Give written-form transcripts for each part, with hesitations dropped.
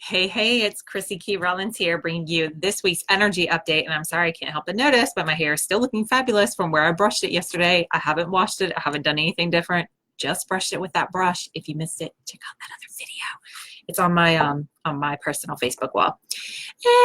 Hey, it's Crissy Key Rollins here, bringing you this week's energy update. And I'm sorry I can't help but notice, but my hair is still looking fabulous from where I brushed it yesterday. I haven't washed it. I haven't done anything different. Just brushed it with that brush. If you missed it, check out that other video. It's on my personal Facebook wall.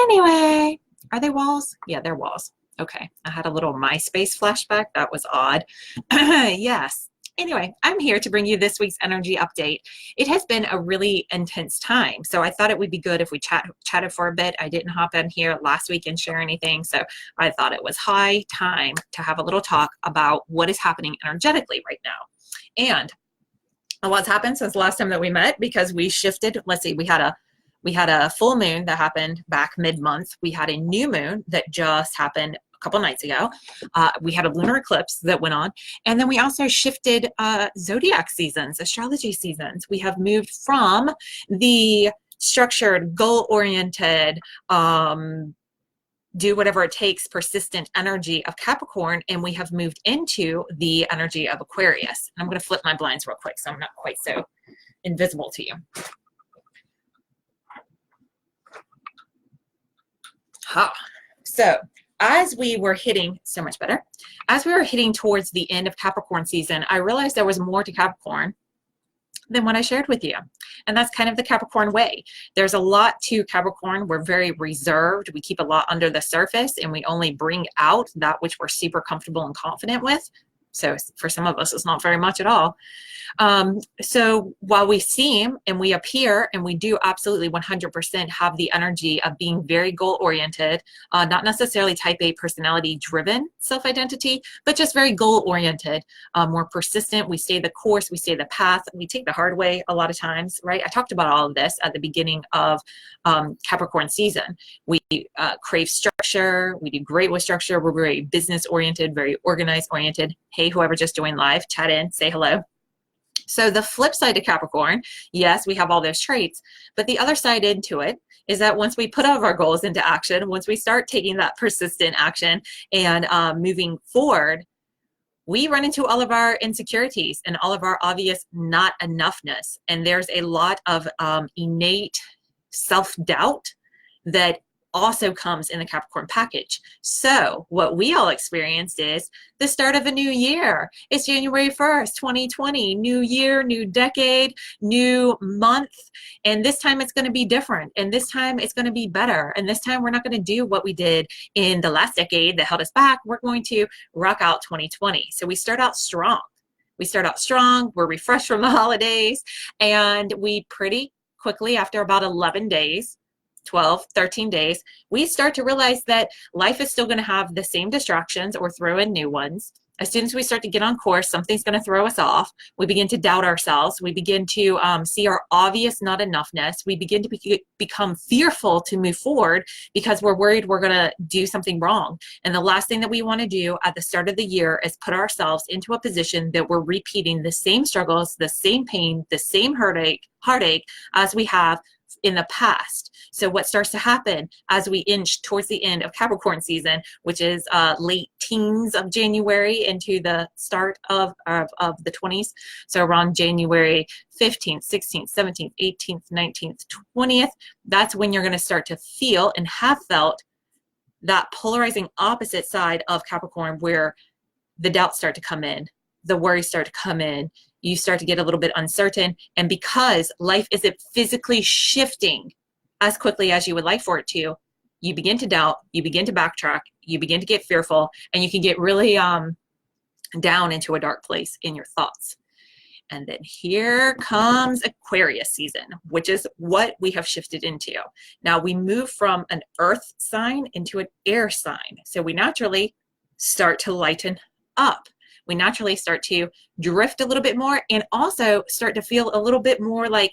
Anyway, are they walls? Yeah, they're walls. Okay, I had a little MySpace flashback. That was odd. Yes. Anyway, I'm here to bring you this week's energy update. It has been a really intense time, so I thought it would be good if we chatted for a bit. I didn't hop in here last week and share anything, so I thought it was high time to have a little talk about what is happening energetically right now. And what's happened since the last time that we met, because we shifted. Let's see, we had a full moon that happened back mid-month. We had a new moon that just happened a couple nights ago. We had a lunar eclipse that went on. And then we also shifted zodiac seasons, astrology seasons. We have moved from the structured, goal-oriented, do whatever it takes, persistent energy of Capricorn, and we have moved into the energy of Aquarius. I'm going to flip my blinds real quick so I'm not quite so invisible to you. So as we were hitting, so much better, as we were hitting towards the end of Capricorn season, I realized there was more to Capricorn than what I shared with you. And that's kind of the Capricorn way. There's a lot to Capricorn. We're very reserved. We keep a lot under the surface, and we only bring out that which we're super comfortable and confident with. So for some of us, it's not very much at all. So while we seem and we appear and we do absolutely 100% have the energy of being very goal-oriented, not necessarily type A personality-driven self-identity, but just very goal-oriented, more persistent. We stay the course, we stay the path, we take the hard way a lot of times, right? I talked about all of this at the beginning of Capricorn season. We crave structure. We do great with structure. We're very business-oriented, very organized-oriented. Hey, whoever just joined live, chat in, say hello. So the flip side to Capricorn, yes, we have all those traits, but the other side into it is that once we put all of our goals into action, once we start taking that persistent action and moving forward, we run into all of our insecurities and all of our obvious not enoughness. And there's a lot of innate self-doubt that also comes in the Capricorn package. So what we all experienced is the start of a new year. It's January 1st, 2020, new year, new decade, new month. And this time it's going to be different. And this time it's going to be better. And this time we're not going to do what we did in the last decade that held us back. We're going to rock out 2020. So we start out strong. We're refreshed from the holidays, and we pretty quickly, after about 11 days, 12, 13 days, we start to realize that life is still going to have the same distractions or throw in new ones. As soon as we start to get on course, something's going to throw us off. We begin to doubt ourselves. We begin to see our obvious not enoughness. We begin to become fearful to move forward because we're worried we're going to do something wrong. And the last thing that we want to do at the start of the year is put ourselves into a position that we're repeating the same struggles, the same pain, the same heartache as we have in the past. So what starts to happen as we inch towards the end of Capricorn season, which is late teens of January into the start of the 20s, so around January 15th, 16th, 17th, 18th, 19th, 20th, that's when you're going to start to feel and have felt that polarizing opposite side of Capricorn, where the doubts start to come in, the worries start to come in, you start to get a little bit uncertain. And because life isn't physically shifting as quickly as you would like for it to, you begin to doubt, you begin to backtrack, you begin to get fearful, and you can get really down into a dark place in your thoughts. And then here comes Aquarius season, which is what we have shifted into. Now we move from an earth sign into an air sign. So we naturally start to lighten up. We naturally start to drift a little bit more and also start to feel a little bit more like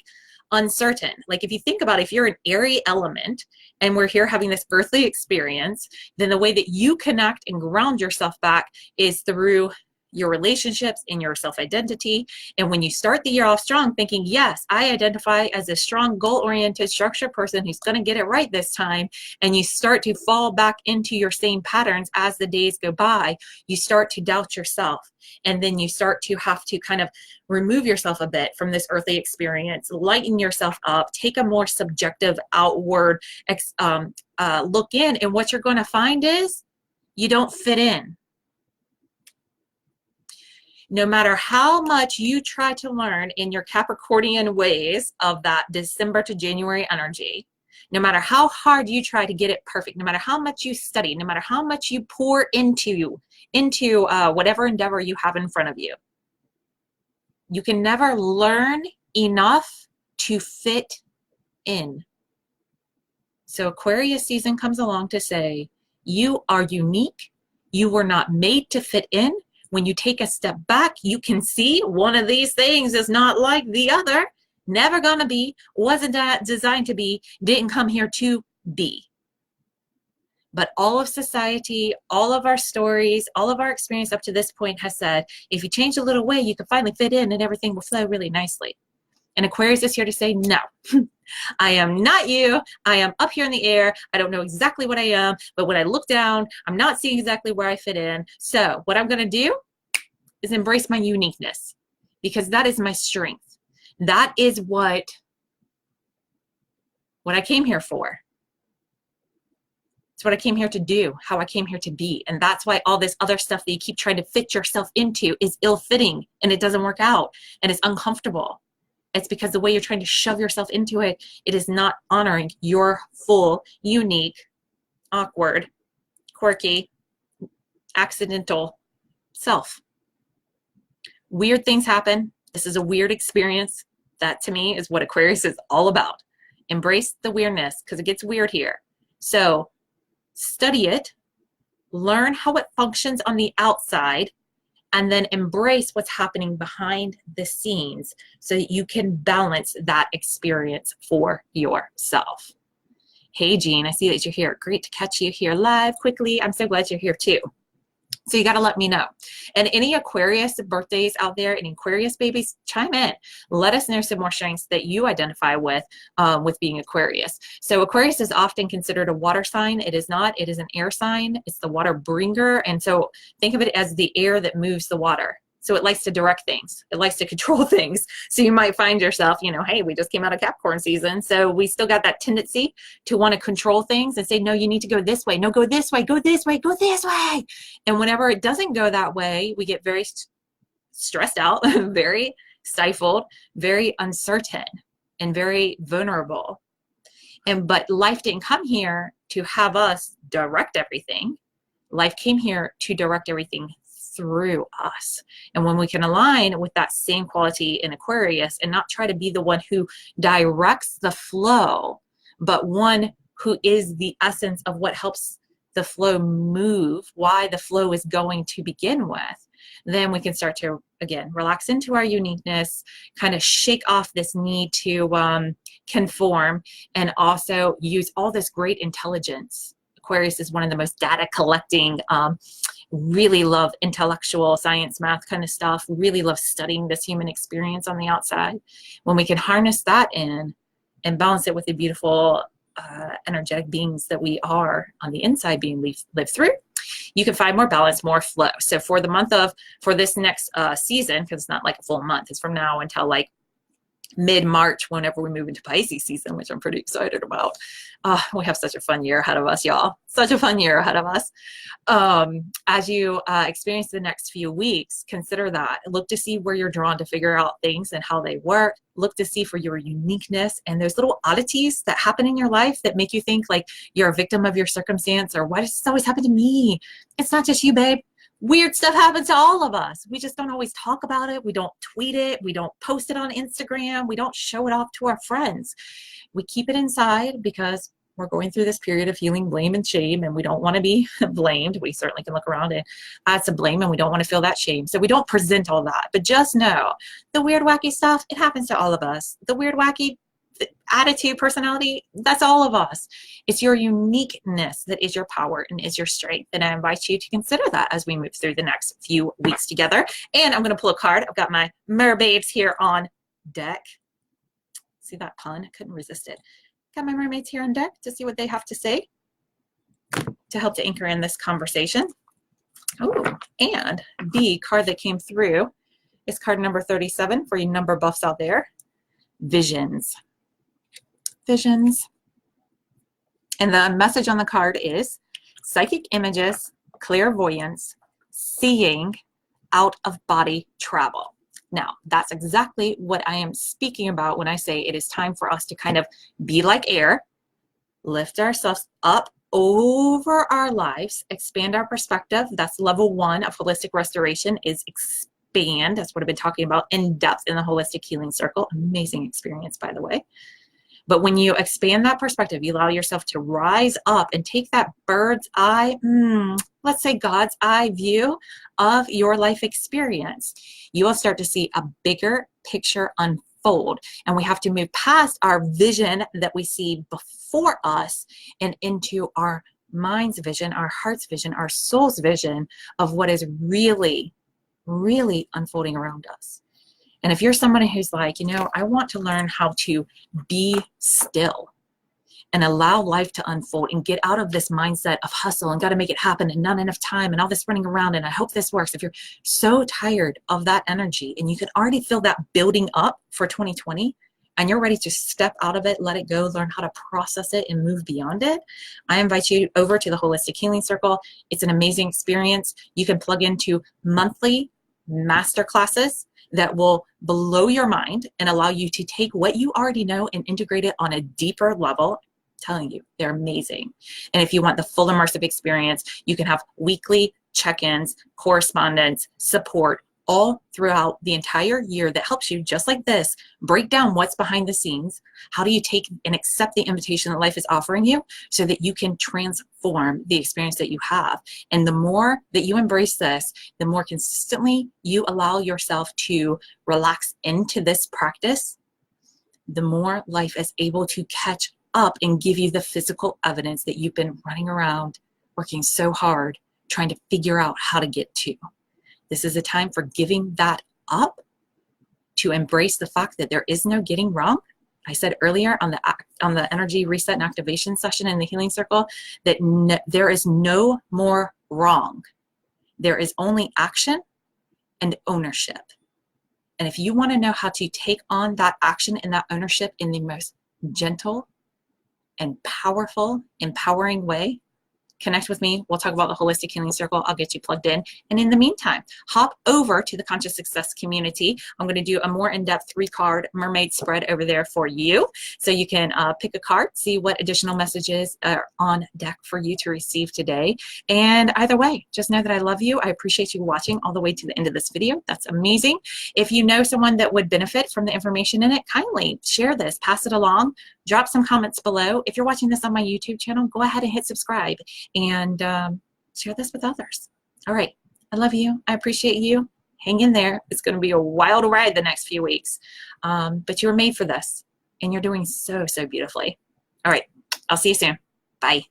uncertain. Like if you think about it, if you're an airy element and we're here having this earthly experience, then the way that you connect and ground yourself back is through your relationships, in your self-identity. And when you start the year off strong, thinking, yes, I identify as a strong, goal-oriented, structured person who's going to get it right this time, and you start to fall back into your same patterns as the days go by, you start to doubt yourself. And then you start to have to kind of remove yourself a bit from this earthly experience, lighten yourself up, take a more subjective, outward look in. And what you're going to find is you don't fit in. No matter how much you try to learn in your Capricornian ways of that December to January energy, no matter how hard you try to get it perfect, no matter how much you study, no matter how much you pour into whatever endeavor you have in front of you, you can never learn enough to fit in. So Aquarius season comes along to say, you are unique. You were not made to fit in. When you take a step back, you can see one of these things is not like the other. Never gonna be, wasn't designed to be, didn't come here to be. But all of society, all of our stories, all of our experience up to this point has said, if you change a little way, you can finally fit in and everything will flow really nicely. And Aquarius is here to say, no, I am not you. I am up here in the air. I don't know exactly what I am, but when I look down, I'm not seeing exactly where I fit in. So what I'm going to do is embrace my uniqueness, because that is my strength. That is what I came here for. It's what I came here to do, how I came here to be. And that's why all this other stuff that you keep trying to fit yourself into is ill-fitting and it doesn't work out and it's uncomfortable. It's because the way you're trying to shove yourself into it, it is not honoring your full, unique, awkward, quirky, accidental self. Weird things happen. This is a weird experience. That to me is what Aquarius is all about. Embrace the weirdness because it gets weird here. So study it, learn how it functions on the outside, and then embrace what's happening behind the scenes so that you can balance that experience for yourself. Hey, Jean, I see that you're here. Great to catch you here live quickly. I'm so glad you're here too. So you got to let me know. And any Aquarius birthdays out there, any Aquarius babies, chime in. Let us know some more strengths that you identify with being Aquarius. So Aquarius is often considered a water sign. It is not. It is an air sign. It's the water bringer. And so think of it as the air that moves the water. So it likes to direct things. It likes to control things. So you might find yourself, hey, we just came out of Capricorn season. So we still got that tendency to want to control things and say, no, you need to go this way. No, go this way, go this way, go this way. And whenever it doesn't go that way, we get very stressed out, very stifled, very uncertain, and very vulnerable. But life didn't come here to have us direct everything. Life came here to direct everything through us. And when we can align with that same quality in Aquarius and not try to be the one who directs the flow, but one who is the essence of what helps the flow move, why the flow is going to begin with, then we can start to, again, relax into our uniqueness, kind of shake off this need to conform, and also use all this great intelligence. Aquarius is one of the most data collecting, really love intellectual science, math kind of stuff, really love studying this human experience on the outside. When we can harness that in and balance it with the beautiful energetic beings that we are on the inside being lived through, you can find more balance, more flow. So for this next season, because it's not like a full month, it's from now until like mid-March, whenever we move into Pisces season, which I'm pretty excited about. We have such a fun year ahead of us, y'all. Such a fun year ahead of us. As you experience the next few weeks, consider that. Look to see where you're drawn to figure out things and how they work. Look to see for your uniqueness and those little oddities that happen in your life that make you think like you're a victim of your circumstance, or why does this always happen to me? It's not just you, babe. Weird stuff happens to all of us. We just don't always talk about it. We don't tweet it. We don't post it on Instagram. We don't show it off to our friends. We keep it inside because we're going through this period of healing blame and shame, and we don't want to be blamed. We certainly can look around and add some blame, and we don't want to feel that shame. So we don't present all that. But just know the weird, wacky stuff, it happens to all of us. The weird, wacky, attitude, personality, that's all of us. It's your uniqueness that is your power and is your strength. And I invite you to consider that as we move through the next few weeks together. And I'm going to pull a card. I've got my mermaids here on deck. See that pun? I couldn't resist it. Got my mermaids here on deck to see what they have to say to help to anchor in this conversation. Oh, and the card that came through is card number 37 for you number buffs out there. Visions. Visions. And the message on the card is psychic images, clairvoyance, seeing, out of body travel. Now, that's exactly what I am speaking about when I say it is time for us to kind of be like air, lift ourselves up over our lives, expand our perspective. That's level 1 of holistic restoration, is expand. That's what I've been talking about in depth in the Holistic Healing Circle. Amazing experience, by the way. But when you expand that perspective, you allow yourself to rise up and take that bird's eye, let's say God's eye view of your life experience. You will start to see a bigger picture unfold. And we have to move past our vision that we see before us and into our mind's vision, our heart's vision, our soul's vision of what is really, really unfolding around us. And if you're somebody who's like, you know, I want to learn how to be still and allow life to unfold and get out of this mindset of hustle and got to make it happen and not enough time and all this running around and I hope this works. If you're so tired of that energy and you can already feel that building up for 2020 and you're ready to step out of it, let it go, learn how to process it and move beyond it, I invite you over to the Holistic Healing Circle. It's an amazing experience. You can plug into monthly master classes that will blow your mind and allow you to take what you already know and integrate it on a deeper level. I'm telling you, they're amazing. And if you want the full immersive experience, you can have weekly check-ins, correspondence, support, all throughout the entire year that helps you, just like this, break down what's behind the scenes. How do you take and accept the invitation that life is offering you so that you can transform the experience that you have? And the more that you embrace this, the more consistently you allow yourself to relax into this practice, the more life is able to catch up and give you the physical evidence that you've been running around, working so hard, trying to figure out how to get to. This is a time for giving that up, to embrace the fact that there is no getting wrong. I said earlier on the energy reset and activation session in the Healing Circle that there is no more wrong. There is only action and ownership. And if you want to know how to take on that action and that ownership in the most gentle and powerful, empowering way, connect with me. We'll talk about the Holistic Healing Circle. I'll get you plugged in. And in the meantime, hop over to the Conscious Success community. I'm going to do a more in-depth 3-card mermaid spread over there for you. So you can pick a card, see what additional messages are on deck for you to receive today. And either way, just know that I love you. I appreciate you watching all the way to the end of this video. That's amazing. If you know someone that would benefit from the information in it, kindly share this, pass it along, drop some comments below. If you're watching this on my YouTube channel, go ahead and hit subscribe and share this with others. All right. I love you. I appreciate you. Hang in there. It's going to be a wild ride the next few weeks. But you were made for this and you're doing so, so beautifully. All right. I'll see you soon. Bye.